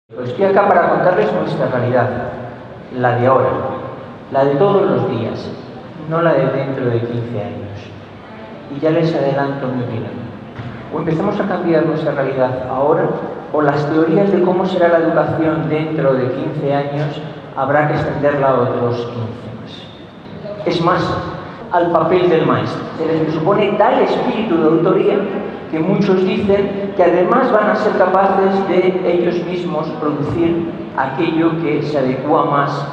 Estoy acá para contarles nuestra realidad, la de ahora, la de todos los días, no la de dentro de 15 años. Y ya les adelanto mi opinión. O empezamos a cambiar nuestra realidad ahora, o las teorías de cómo será la educación dentro de 15 años habrá que extenderla a otros 15 más. Es más, al papel del maestro. Se les supone tal espíritu de autoría que muchos dicen que además van a ser capaces de ellos mismos producir aquello que se adecua más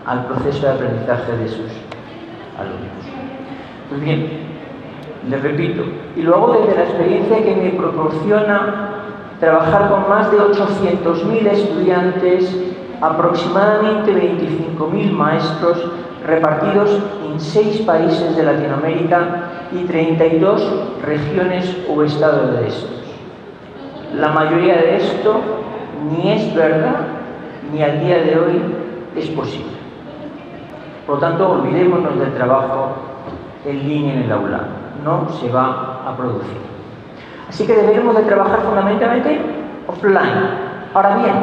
al proceso de aprendizaje de sus alumnos. Pues bien, les repito, y lo hago desde la experiencia que me proporciona trabajar con más de 800.000 estudiantes, aproximadamente 25.000 maestros repartidos en 6 países de Latinoamérica y 32 regiones o estados de estos. La mayoría de esto ni es verdad, ni al día de hoy es posible. Por lo tanto, olvidémonos del trabajo en línea en el aula. No se va a producir. Así que deberemos de trabajar fundamentalmente offline. Ahora bien,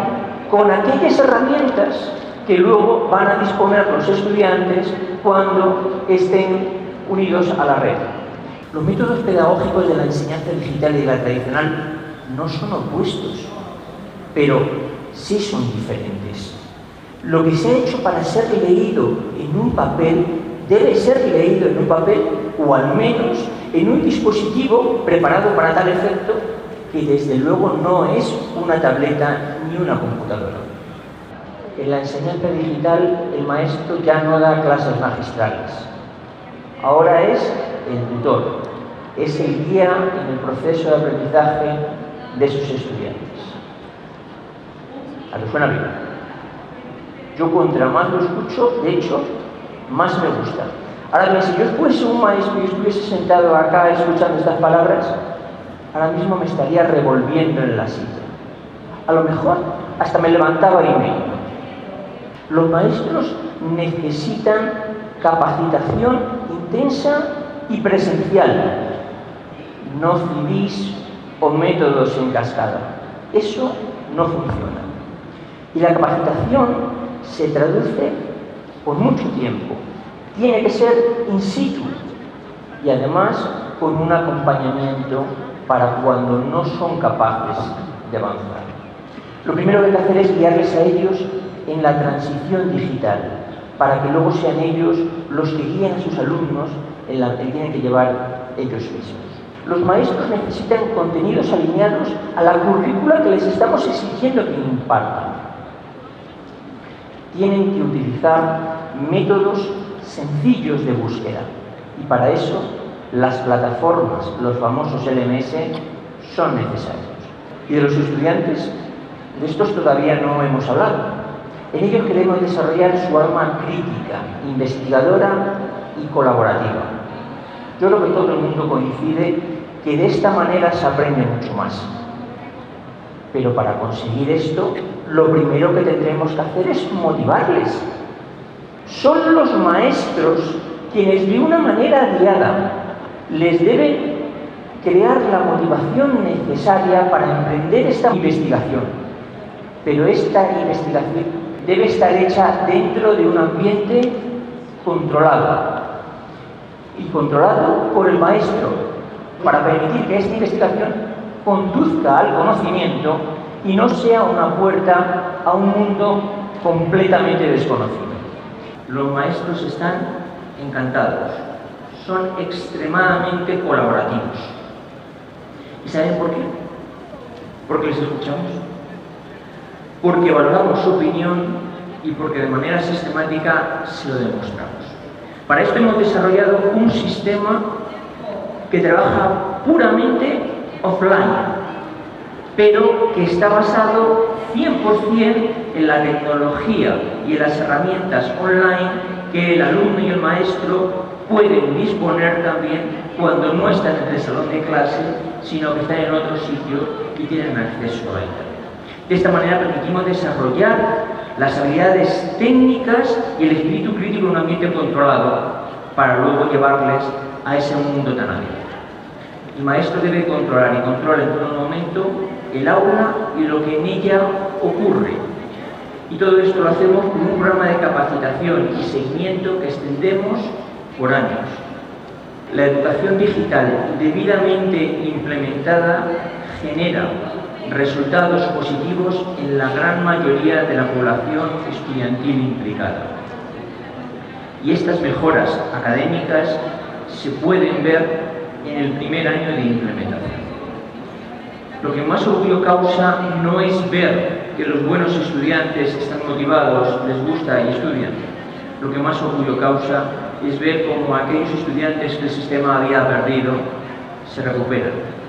con aquellas herramientas que luego van a disponer los estudiantes cuando estén unidos a la red. Los métodos pedagógicos de la enseñanza digital y de la tradicional no son opuestos, pero sí son diferentes. Lo que se ha hecho para ser leído en un papel debe ser leído en un papel o al menos en un dispositivo preparado para tal efecto, que desde luego no es una tableta ni una computadora. En la enseñanza digital el maestro ya no da clases magistrales. Ahora es el tutor, es el guía en el proceso de aprendizaje de sus estudiantes. ¿A qué suena bien? Yo contra más lo escucho, de hecho, más me gusta. Ahora bien, si yo fuese un maestro y estuviese sentado acá escuchando estas palabras, ahora mismo me estaría revolviendo en la silla. A lo mejor hasta me levantaba y me iba. Los maestros necesitan capacitación intensa y presencial, no CDs o métodos en cascada. Eso no funciona. Y la capacitación se traduce por mucho tiempo. Tiene que ser in situ y además con un acompañamiento para cuando no son capaces de avanzar. Lo primero que hay que hacer es guiarles a ellos en la transición digital, para que luego sean ellos los que guíen a sus alumnos en la que tienen que llevar ellos mismos. Los maestros necesitan contenidos alineados a la currícula que les estamos exigiendo que impartan. Tienen que utilizar métodos sencillos de búsqueda y para eso las plataformas, los famosos LMS, son necesarios. Y de los estudiantes, de estos todavía no hemos hablado. En ellos queremos desarrollar su alma crítica, investigadora y colaborativa. Yo creo que todo el mundo coincide que de esta manera se aprende mucho más. Pero para conseguir esto, lo primero que tendremos que hacer es motivarles. Son los maestros quienes de una manera guiada les deben crear la motivación necesaria para emprender esta investigación. Pero esta investigación debe estar hecha dentro de un ambiente controlado y controlado por el maestro para permitir que esta investigación conduzca al conocimiento y no sea una puerta a un mundo completamente desconocido. Los maestros están encantados, son extremadamente colaborativos. ¿Y saben por qué? Porque les escuchamos. Porque valoramos su opinión y porque de manera sistemática se lo demostramos. Para esto hemos desarrollado un sistema que trabaja puramente offline, pero que está basado 100% en la tecnología y en las herramientas online que el alumno y el maestro pueden disponer también cuando no están en el salón de clase, sino que están en otro sitio y tienen acceso a Internet. De esta manera permitimos desarrollar las habilidades técnicas y el espíritu crítico en un ambiente controlado para luego llevarles a ese mundo tan abierto. El maestro debe controlar y controla en todo momento el aula y lo que en ella ocurre. Y todo esto lo hacemos con un programa de capacitación y seguimiento que extendemos por años. La educación digital debidamente implementada genera resultados positivos en la gran mayoría de la población estudiantil implicada. Y estas mejoras académicas se pueden ver en el primer año de implementación. Lo que más orgullo causa no es ver que los buenos estudiantes están motivados, les gusta y estudian. Lo que más orgullo causa es ver cómo aquellos estudiantes que el sistema había perdido se recuperan.